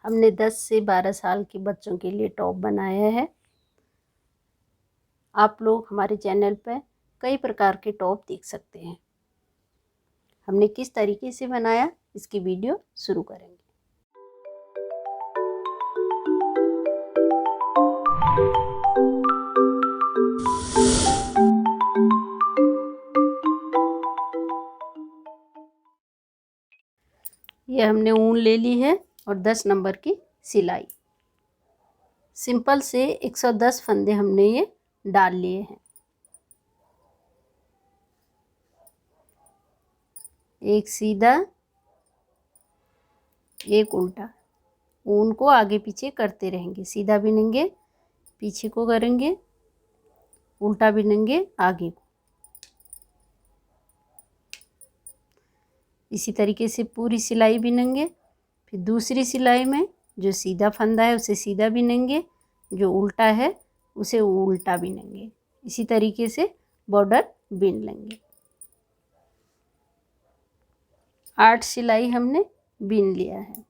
हमने 10 से 12 साल के बच्चों के लिए टॉप बनाया है। आप लोग हमारे चैनल पर कई प्रकार के टॉप देख सकते हैं। हमने किस तरीके से बनाया इसकी वीडियो शुरू करेंगे। यह हमने ऊन ले ली है और 10 नंबर की सिलाई। सिंपल से 110 फंदे हमने ये डाल लिए हैं। एक सीधा एक उल्टा, ऊन को आगे पीछे करते रहेंगे। सीधा बिनेंगे, पीछे को करेंगे, उल्टा बिनेंगे, आगे को। इसी तरीके से पूरी सिलाई बिनेंगे। फिर दूसरी सिलाई में जो सीधा फंदा है उसे सीधा बिनेंगे, जो उल्टा है उसे उल्टा बिनेंगे। इसी तरीके से बॉर्डर बिन लेंगे। 8 सिलाई हमने बिन लिया है।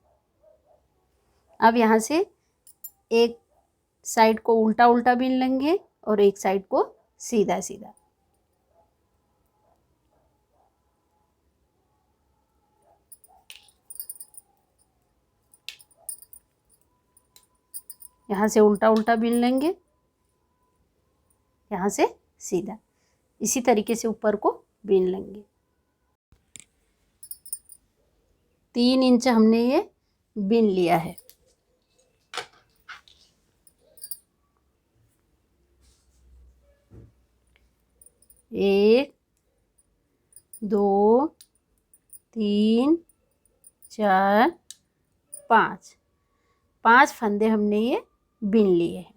अब यहाँ से एक साइड को उल्टा उल्टा बिन लेंगे और एक साइड को सीधा सीधा। यहाँ से उल्टा उल्टा बिन लेंगे, यहाँ से सीधा। इसी तरीके से ऊपर को बिन लेंगे। 3 इंच हमने ये बिन लिया है। एक, 2, 3, 4, 5। 5 फंदे हमने ये बिन लिए हैं।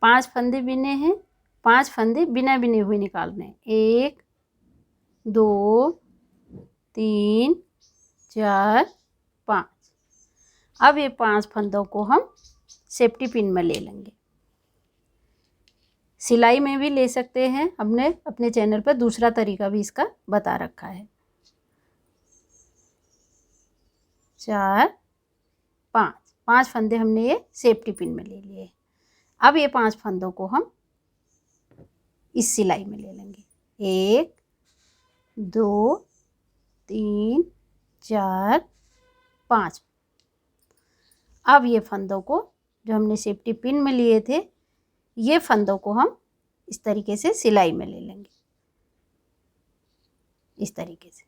पांच फंदे बिने हैं। 5 फंदे बिना बिने हुए निकालने हैं। 1, 2, 3, 4, 5। अब ये 5 फंदों को हम सेफ्टी पिन में ले लेंगे। सिलाई में भी ले सकते हैं। हमने अपने चैनल पर दूसरा तरीका भी इसका बता रखा है। 4, 5 फंदे हमने ये सेफ्टी पिन में ले लिए। अब ये 5 फंदों को हम इस सिलाई में ले लेंगे। 1, 2, 3, 4, 5। अब ये फंदों को जो हमने सेफ्टी पिन में लिए थे, ये फंदों को हम इस तरीके से सिलाई में ले लेंगे। इस तरीके से।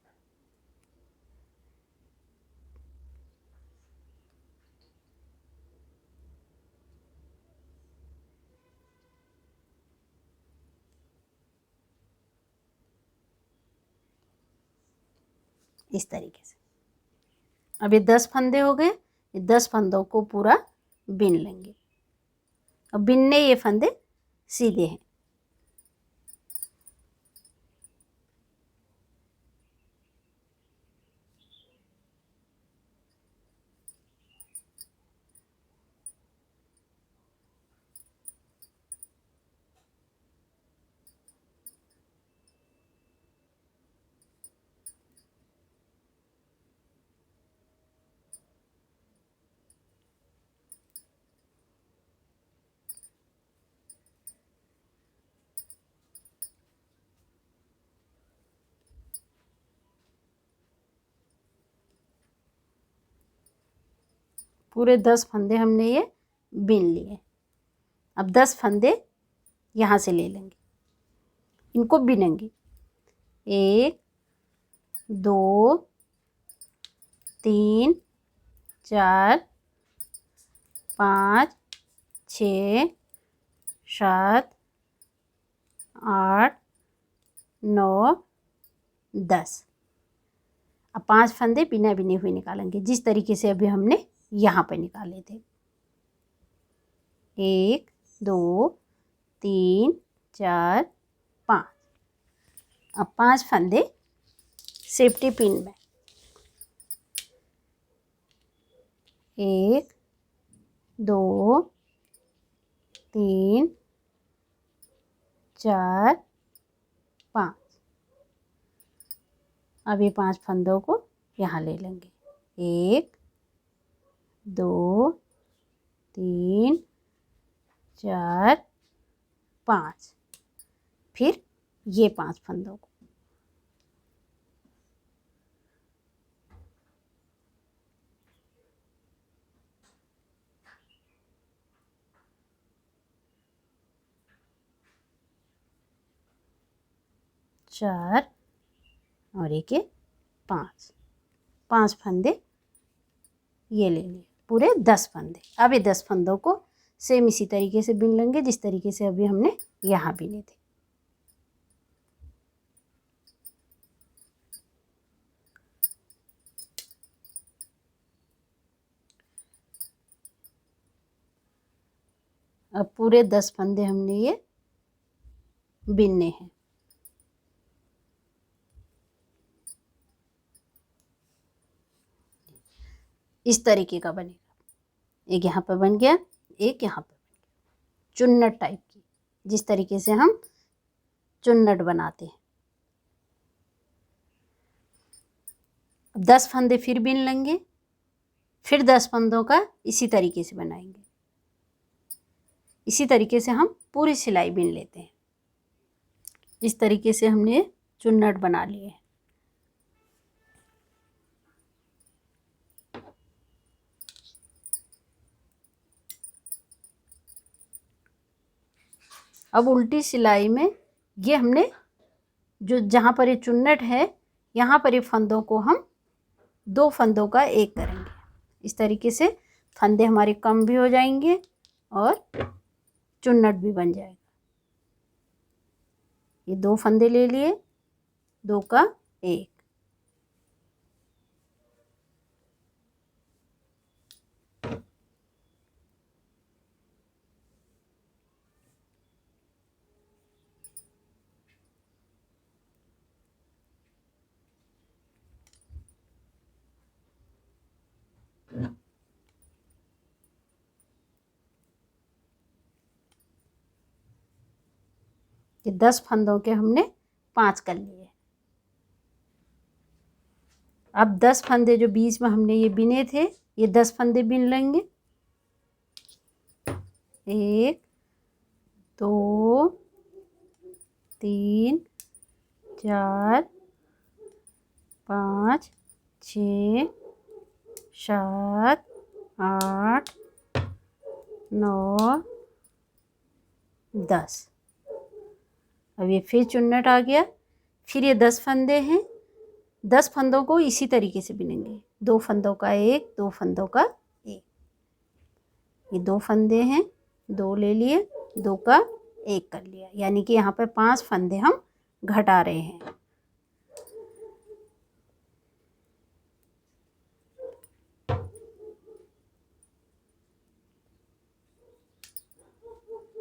इस तरीके से। अब ये 10 फंदे हो गए। ये 10 फंदों को पूरा बिन लेंगे। अब बिनने ये फंदे सीधे हैं। पूरे 10 फंदे हमने ये बिन लिए। अब 10 फंदे यहाँ से ले लेंगे। इनको बिनेंगे। 1, 2, 3, 4, 5, 6, 7, 8, 9, 10। अब 5 फंदे बिना बिने हुए निकालेंगे, जिस तरीके से अभी हमने यहाँ पे निकाले थे। 1, 2, 3, 4, 5। अब 5 फंदे सेफ्टी पिन में। 1, 2, 3, 4, 5। अब ये 5 फंदों को यहाँ ले लेंगे, 1 2 3 4 5। फिर ये 5 फंदों को चार और एक 5 फंदे ये ले लिए, पूरे 10 फंदे। अब ये 10 फंदों को सेम इसी तरीके से बिन लेंगे जिस तरीके से अभी हमने यहाँ बिने थे। अब पूरे 10 फंदे हमने ये बिनने हैं। इस तरीके का बनेगा, एक यहाँ पर बन गया, एक यहाँ पर बन गया, चुन्नट टाइप की, जिस तरीके से हम चुन्नट बनाते हैं। अब 10 फंदे फिर बिन लेंगे, फिर 10 फंदों का इसी तरीके से बनाएंगे। इसी तरीके से हम पूरी सिलाई बिन लेते हैं। इस तरीके से हमने चुन्नट बना लिए। अब उल्टी सिलाई में ये हमने जो जहाँ पर ये चुन्नट है, यहाँ पर ये फंदों को हम 2 फंदों का एक करेंगे। इस तरीके से फंदे हमारे कम भी हो जाएंगे और चुन्नट भी बन जाएगा। ये 2 फंदे ले लिए, 2 का 1, ये 10 फंदों के हमने 5 कर लिए। अब 10 फंदे जो बीच में हमने ये बिने थे, ये 10 फंदे बिन लेंगे, 1 2 3 4 5 6 7 8 9 10। अब ये फिर चुन्नट आ गया। फिर ये 10 फंदे हैं, 10 फंदों को इसी तरीके से बिनेंगे, 2 फंदों का 1, 2 फंदों का 1। ये 2 फंदे हैं, 2 ले लिए, 2 का 1 कर लिया, यानी कि यहाँ पे 5 फंदे हम घटा रहे हैं।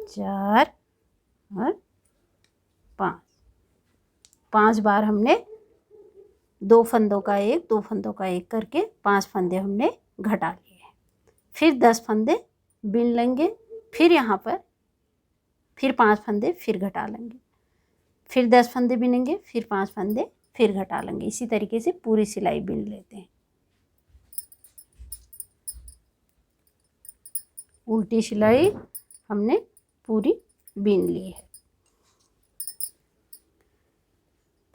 चार और 5 बार हमने 2 फंदों का 1, 2 फंदों का 1 करके 5 फंदे हमने घटा लिए हैं। फिर 10 फंदे बिन लेंगे, फिर यहाँ पर फिर 5 फंदे फिर घटा लेंगे, फिर 10 फंदे बिनेंगे, फिर 5 फंदे फिर घटा लेंगे। इसी तरीके से पूरी सिलाई बिन लेते हैं। उल्टी सिलाई हमने पूरी बिन ली है।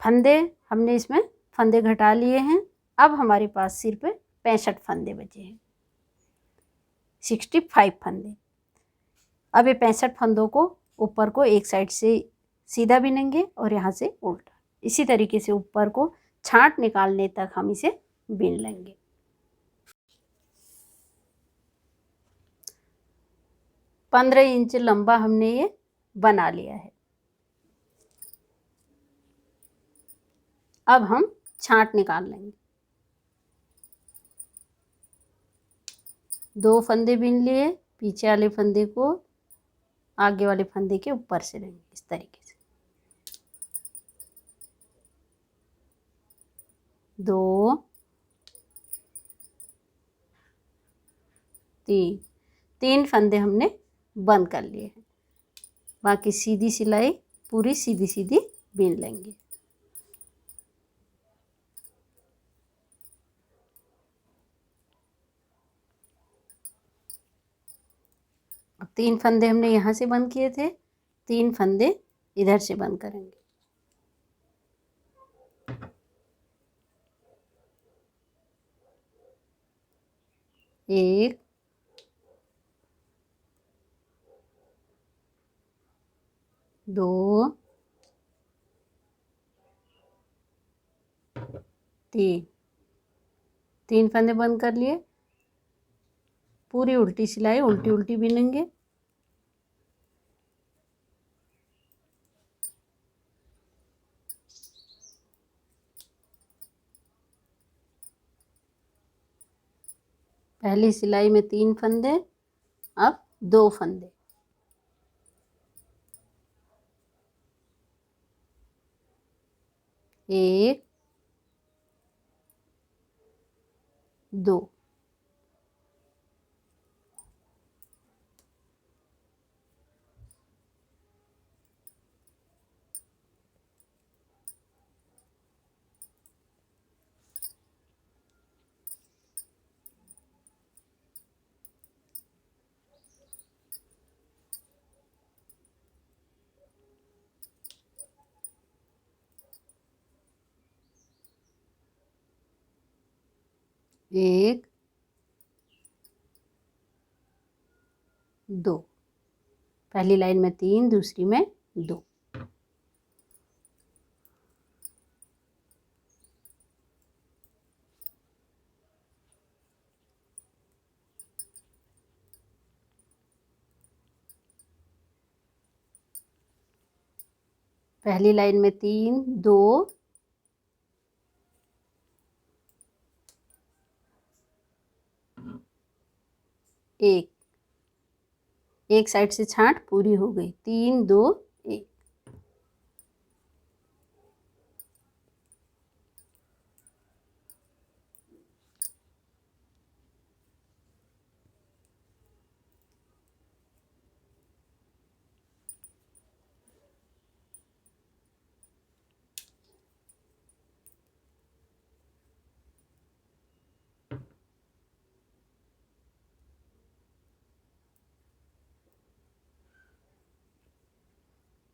फंदे हमने इसमें फंदे घटा लिए हैं। अब हमारे पास सिर्फ 65 फंदे बचे हैं, 65 फंदे। अब ये 65 फंदों को ऊपर को एक साइड से सीधा बिनेंगे और यहाँ से उल्टा। इसी तरीके से ऊपर को छांट निकालने तक हम इसे बिन लेंगे। पंद्रह इंच लंबा हमने ये बना लिया है। अब हम छांट निकाल लेंगे। 2 फंदे बिन लिए, पीछे वाले फंदे को आगे वाले फंदे के ऊपर से लेंगे, इस तरीके से। 2 3 फंदे हमने बंद कर लिए हैं। बाकी सीधी सिलाई पूरी सीधी सीधी बिन लेंगे। 3 फंदे हमने यहाँ से बंद किए थे, 3 फंदे इधर से बंद करेंगे। 1 2 3 फंदे बंद कर लिए। पूरी उल्टी सिलाई उल्टी उल्टी बिनेंगे। पहली सिलाई में 3 फंदे, अब 2 फंदे। 1 2 1 2। पहली लाइन में 3, दूसरी में 2। पहली लाइन में 3 2 1। एक साइड से छांट पूरी हो गई। 3 2 1।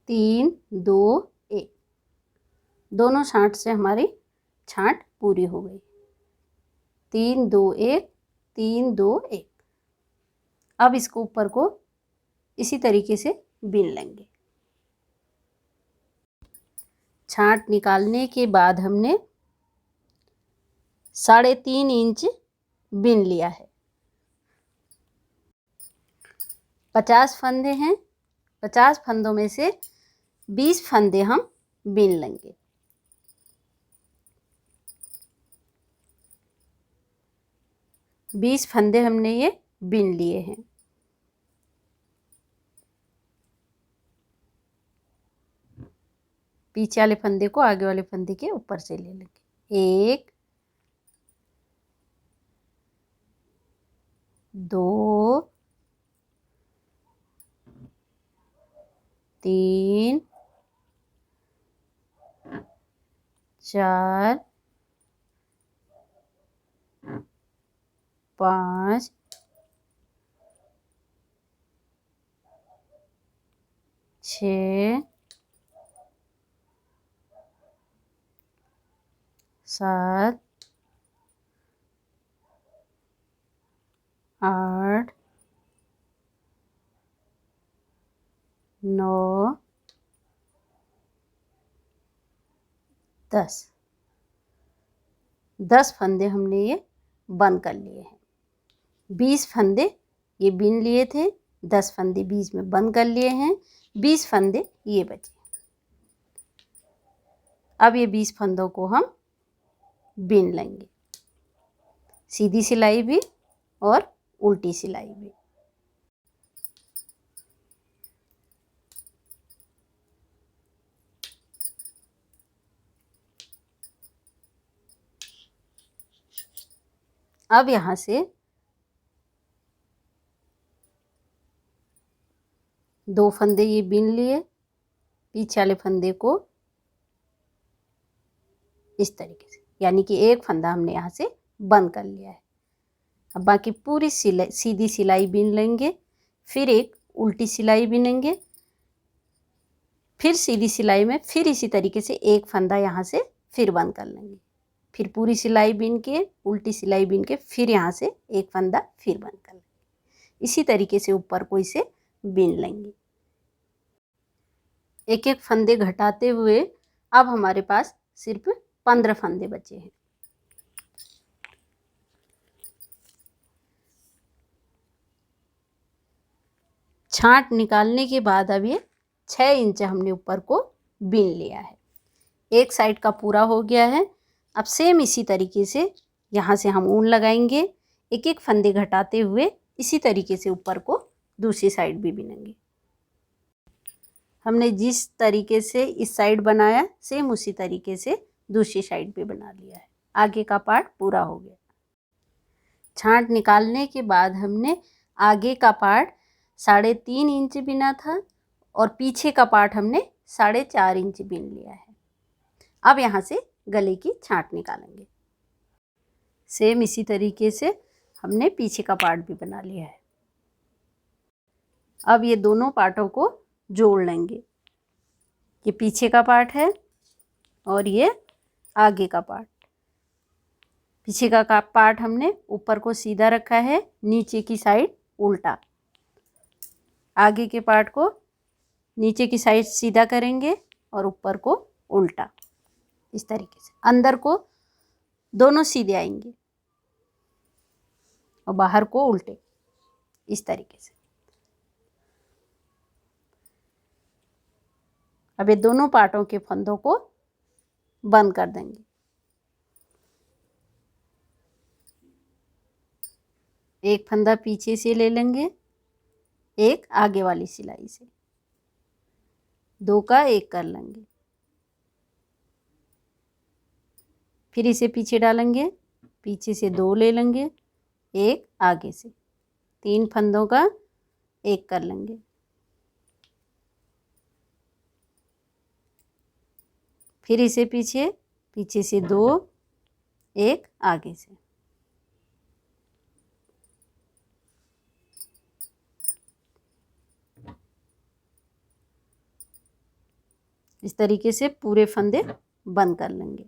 तीन दो एक। दोनों छांट से हमारी छांट पूरी हो गई। 3 2 1 3 2 1। अब इसको ऊपर को इसी तरीके से बिन लेंगे। छांट निकालने के बाद हमने 3.5 इंच बिन लिया है। 50 फंदे हैं, 50 फंदों में से 20 फंदे हम बिन लेंगे। बीस फंदे हमने ये बिन लिए हैं। पीछे वाले फंदे को आगे वाले फंदे के ऊपर से ले लेंगे। 1 2 3 4 5 6 7 8 9 10। 10 फंदे हमने ये बंद कर लिए हैं। 20 फंदे ये बिन लिए थे, 10 फंदे बीच में बंद कर लिए हैं, 20 फंदे ये बचे। अब ये 20 फंदों को हम बिन लेंगे, सीधी सिलाई भी और उल्टी सिलाई भी। अब यहाँ से 2 फंदे ये बिन लिए, पीछे वाले फंदे को इस तरीके से, यानी कि एक फंदा हमने यहाँ से बंद कर लिया है। अब बाकी पूरी सिलाई सीधी सिलाई बिन लेंगे, फिर एक उल्टी सिलाई बिनेंगे, फिर सीधी सिलाई में फिर इसी तरीके से एक फंदा यहाँ से फिर बंद कर लेंगे, फिर पूरी सिलाई बिन के उल्टी सिलाई बिन के फिर यहाँ से एक फंदा फिर बंद कर लेंगे। इसी तरीके से ऊपर को इसे बिन लेंगे। एक एक फंदे घटाते हुए अब हमारे पास सिर्फ 15 फंदे बचे हैं। छांट निकालने के बाद अब ये 6 इंच हमने ऊपर को बिन लिया है। एक साइड का पूरा हो गया है। अब सेम इसी तरीके से यहाँ से हम ऊन लगाएंगे, एक एक फंदे घटाते हुए इसी तरीके से ऊपर को दूसरी साइड भी बिनेंगे। हमने जिस तरीके से इस साइड बनाया सेम उसी तरीके से दूसरी साइड भी बना लिया है। आगे का पार्ट पूरा हो गया। छांट निकालने के बाद हमने आगे का पार्ट 3.5 इंच बिना था और पीछे का पार्ट हमने 4.5 इंच बिन लिया है। अब यहाँ से गले की छांट निकालेंगे। सेम इसी तरीके से हमने पीछे का पार्ट भी बना लिया है। अब ये दोनों पार्टों को जोड़ लेंगे। ये पीछे का पार्ट है और ये आगे का पार्ट। पीछे का पार्ट हमने ऊपर को सीधा रखा है, नीचे की साइड उल्टा। आगे के पार्ट को नीचे की साइड सीधा करेंगे और ऊपर को उल्टा। इस तरीके से अंदर को दोनों सीधे आएंगे और बाहर को उल्टे, इस तरीके से। अब ये दोनों पार्टों के फंदों को बंद कर देंगे। एक फंदा पीछे से ले लेंगे, एक आगे वाली सिलाई से, 2 का 1 कर लेंगे, फिर इसे पीछे डालेंगे, पीछे से 2 ले लेंगे, एक आगे से, 3 फंदों का 1 कर लेंगे, फिर इसे पीछे, पीछे से 2, एक आगे से। इस तरीके से पूरे फंदे बंद कर लेंगे।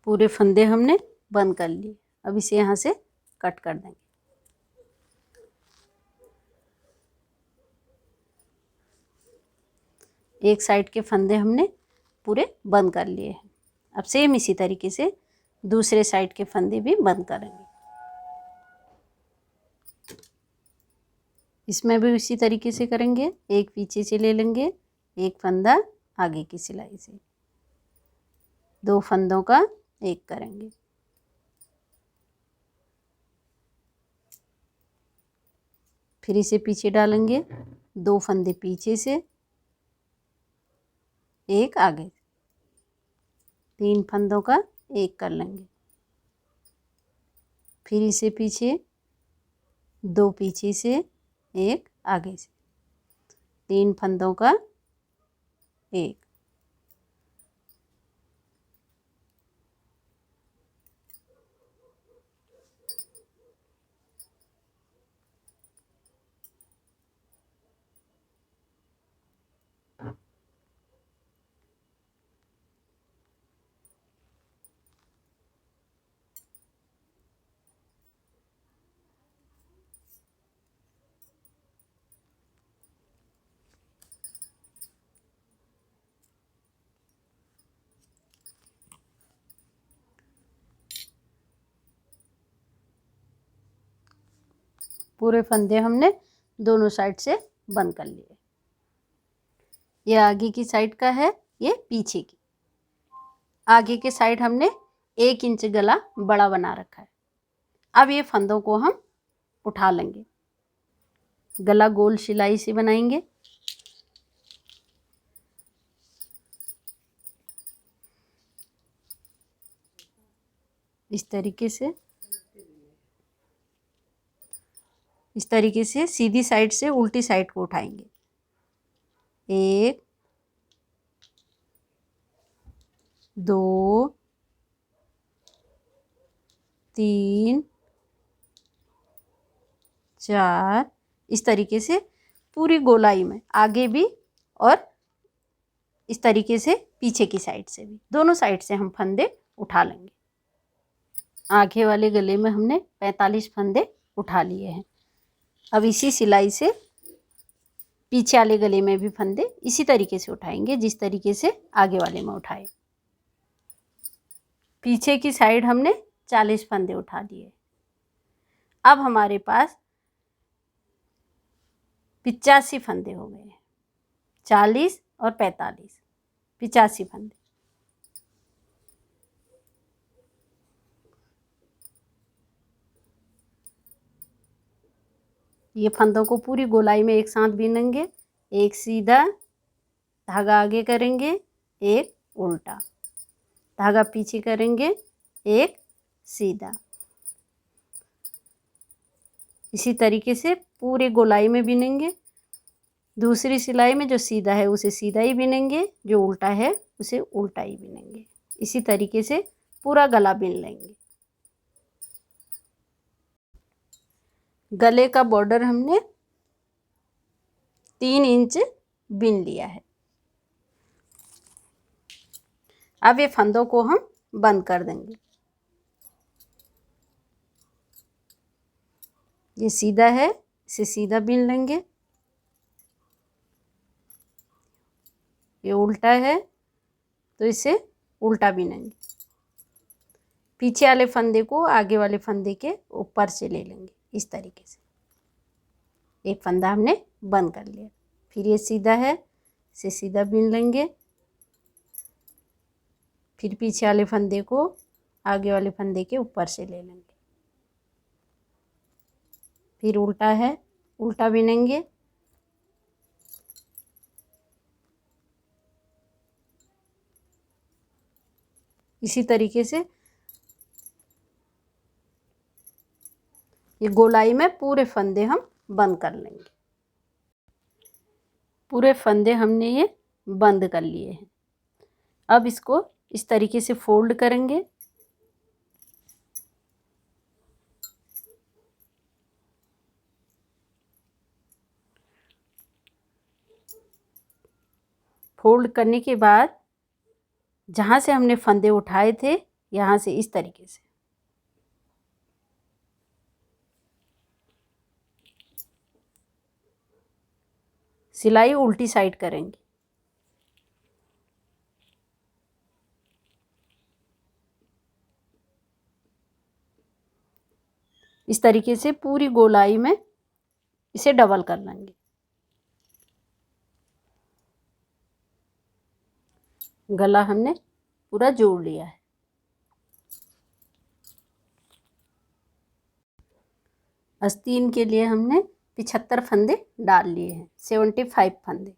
पूरे फंदे हमने बंद कर लिए। अब इसे यहाँ से कट कर देंगे। एक साइड के फंदे हमने पूरे बंद कर लिए हैं। अब सेम इसी तरीके से दूसरे साइड के फंदे भी बंद करेंगे। इसमें भी इसी तरीके से करेंगे। एक पीछे से ले लेंगे, एक फंदा आगे की सिलाई से, 2 फंदों का 1 करेंगे, फिर इसे पीछे डालेंगे, 2 फंदे पीछे से, एक आगे, 3 फंदों का 1 कर लेंगे, फिर इसे पीछे, 2 पीछे से, एक आगे से, 3 फंदों का 1, पूरे फंदे हमने दोनों साइड से बंद कर लिए। ये आगे की साइड का है, ये पीछे की। आगे के साइड हमने 1 इंच गला बड़ा बना रखा है। अब ये फंदों को हम उठा लेंगे, गला गोल सिलाई से बनाएंगे। इस तरीके से सीधी साइड से उल्टी साइड को उठाएंगे। 1 2 3 4, इस तरीके से पूरी गोलाई में, आगे भी और इस तरीके से पीछे की साइड से भी, दोनों साइड से हम फंदे उठा लेंगे। आगे वाले गले में हमने 45 फंदे उठा लिए हैं। अब इसी सिलाई से पीछे वाले गले में भी फंदे इसी तरीके से उठाएंगे जिस तरीके से आगे वाले में उठाए। पीछे की साइड हमने 40 फंदे उठा लिए। अब हमारे पास 85 फंदे हो गए हैं। 40 और 45, 85 फंदे। ये फंदों को पूरी गोलाई में एक साथ बीनेंगे। एक सीधा धागा आगे करेंगे, एक उल्टा धागा पीछे करेंगे, एक सीधा। इसी तरीके से पूरे गोलाई में बीनेंगे। दूसरी सिलाई में जो सीधा है उसे सीधा ही बीनेंगे, जो उल्टा है उसे उल्टा ही बीनेंगे। इसी तरीके से पूरा गला बीन लेंगे। गले का बॉर्डर हमने 3 इंच बीन लिया है। अब ये फंदों को हम बंद कर देंगे। ये सीधा है, इसे सीधा बीन लेंगे। ये उल्टा है तो इसे उल्टा बीनेंगे। पीछे वाले फंदे को आगे वाले फंदे के ऊपर से ले लेंगे इस तरीके से। एक फंदा हमने बंद कर लिया। फिर ये सीधा है, इसे सीधा बीन लेंगे। फिर पीछे वाले फंदे को आगे वाले फंदे के ऊपर से ले लेंगे। फिर उल्टा है, उल्टा बीनेंगे। इसी तरीके से ये गोलाई में पूरे फंदे हम बंद कर लेंगे। पूरे फंदे हमने ये बंद कर लिए हैं। अब इसको इस तरीके से फोल्ड करेंगे। फोल्ड करने के बाद जहाँ से हमने फंदे उठाए थे, यहाँ से इस तरीके से सिलाई उल्टी साइड करेंगे। इस तरीके से पूरी गोलाई में इसे डबल कर लेंगे। गला हमने पूरा जोड़ लिया है। आस्तीन के लिए हमने 75 फंदे डाल लिए हैं। 75 फंदे।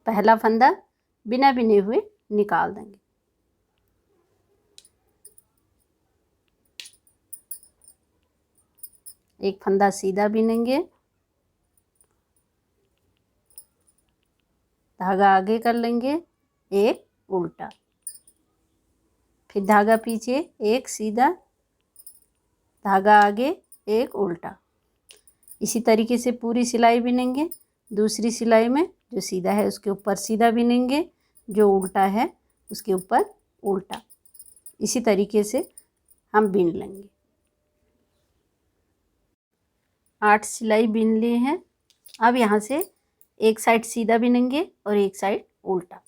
पहला फंदा बिना बिने हुए निकाल देंगे। एक फंदा सीधा बिनेंगे, धागा आगे कर लेंगे, एक उल्टा, फिर धागा पीछे, एक सीधा, धागा आगे, एक उल्टा। इसी तरीके से पूरी सिलाई बिनेंगे। दूसरी सिलाई में जो सीधा है उसके ऊपर सीधा बिनेंगे, जो उल्टा है उसके ऊपर उल्टा। इसी तरीके से हम बिन लेंगे। 8 सिलाई बिन लिए हैं। अब यहाँ से एक साइड सीधा बिनेंगे और एक साइड उल्टा।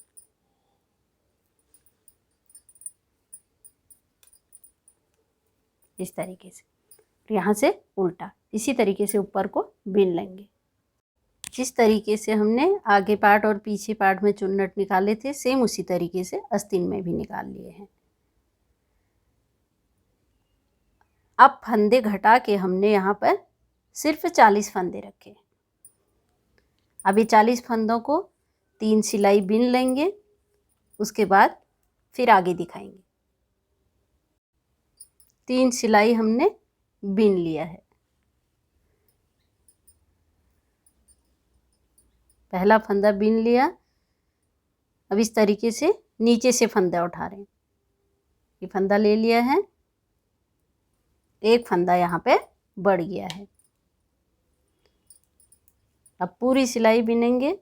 इस तरीके से यहाँ से उल्टा। इसी तरीके से ऊपर को बिन लेंगे। जिस तरीके से हमने आगे पार्ट और पीछे पार्ट में चुन्नट निकाले थे, सेम उसी तरीके से आस्तीन में भी निकाल लिए हैं। अब फंदे घटा के हमने यहाँ पर सिर्फ 40 फंदे रखे। अभी 40 फंदों को 3 सिलाई बिन लेंगे, उसके बाद फिर आगे दिखाएंगे। 3 सिलाई हमने बिन लिया है। पहला फंदा बीन लिया। अब इस तरीके से नीचे से फंदा उठा रहे हैं। ये फंदा ले लिया है, एक फंदा यहाँ पे बढ़ गया है। अब पूरी सिलाई बिनेंगे।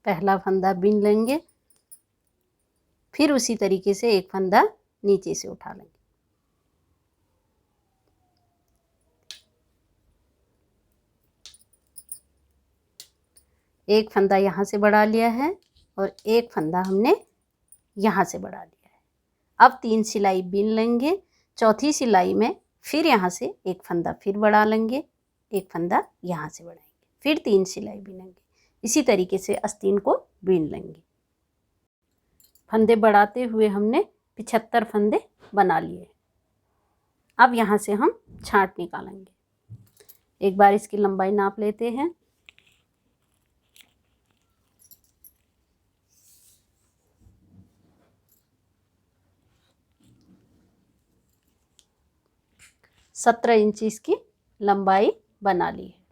पहला फंदा बिन लेंगे, फिर उसी तरीके से एक फंदा नीचे से उठा लेंगे। एक फंदा यहाँ से बढ़ा लिया है और एक फंदा हमने यहाँ से बढ़ा लिया है। अब 3 सिलाई बिन लेंगे। चौथी सिलाई में फिर यहाँ से एक फंदा फिर बढ़ा लेंगे, एक फंदा यहाँ से बढ़ाएंगे, फिर 3 सिलाई बिनेंगे। इसी तरीके से आस्तीन को बीन लेंगे। फंदे बढ़ाते हुए हमने 75 फंदे बना लिए। अब यहाँ से हम छांट निकालेंगे। एक बार इसकी लंबाई नाप लेते हैं। सत्रह इंच इसकी लंबाई बना ली है।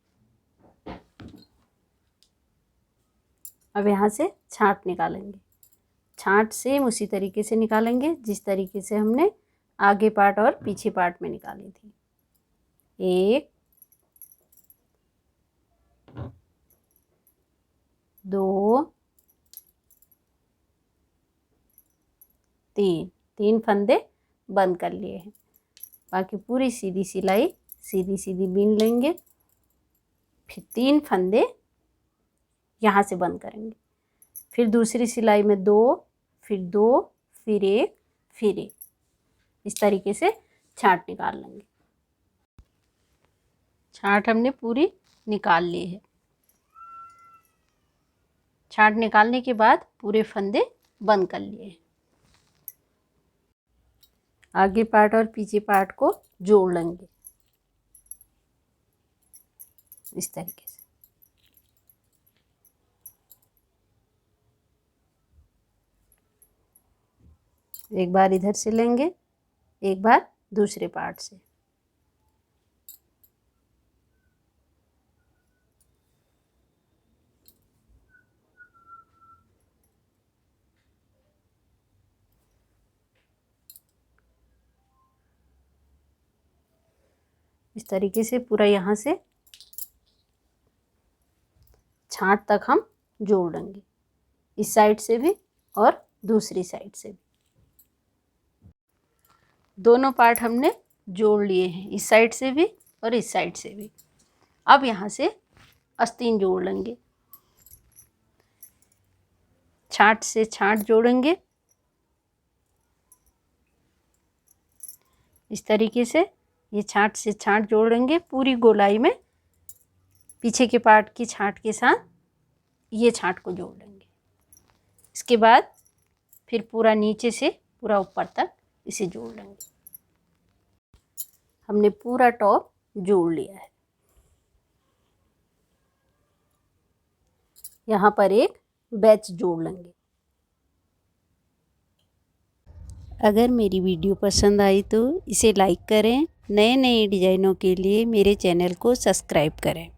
अब यहाँ से छांट निकालेंगे। छांट सेम उसी तरीके से निकालेंगे जिस तरीके से हमने आगे पार्ट और पीछे पार्ट में निकाली थी। 1 2 3 फंदे बंद कर लिए हैं। बाकी पूरी सीधी सिलाई सीधी सीधी बीन लेंगे। फिर 3 फंदे यहाँ से बंद करेंगे। फिर दूसरी सिलाई में 2, फिर 2, फिर 1, फिर 1। इस तरीके से छांट निकाल लेंगे। छांट हमने पूरी निकाल ली है। छांट निकालने के बाद पूरे फंदे बंद कर लिए हैं। आगे पार्ट और पीछे पार्ट को जोड़ लेंगे इस तरीके से। एक बार इधर से लेंगे, एक बार दूसरे पार्ट से। इस तरीके से पूरा यहाँ से छांट तक हम जोड़ लेंगे, इस साइड से भी और दूसरी साइड से भी। दोनों पार्ट हमने जोड़ लिए हैं, इस साइड से भी और इस साइड से भी। अब यहाँ से आस्तीन जोड़ लेंगे। छांट से छांट जोड़ेंगे इस तरीके से। ये छांट से छांट जोड़ेंगे पूरी गोलाई में। पीछे के पार्ट की छांट के साथ ये छांट को जोड़ लेंगे। इसके बाद फिर पूरा नीचे से पूरा ऊपर तक इसे जोड़ लेंगे। हमने पूरा टॉप जोड़ लिया है। यहाँ पर एक बैच जोड़ लेंगे। अगर मेरी वीडियो पसंद आई तो इसे लाइक करें। नए नए डिज़ाइनों के लिए मेरे चैनल को सब्सक्राइब करें।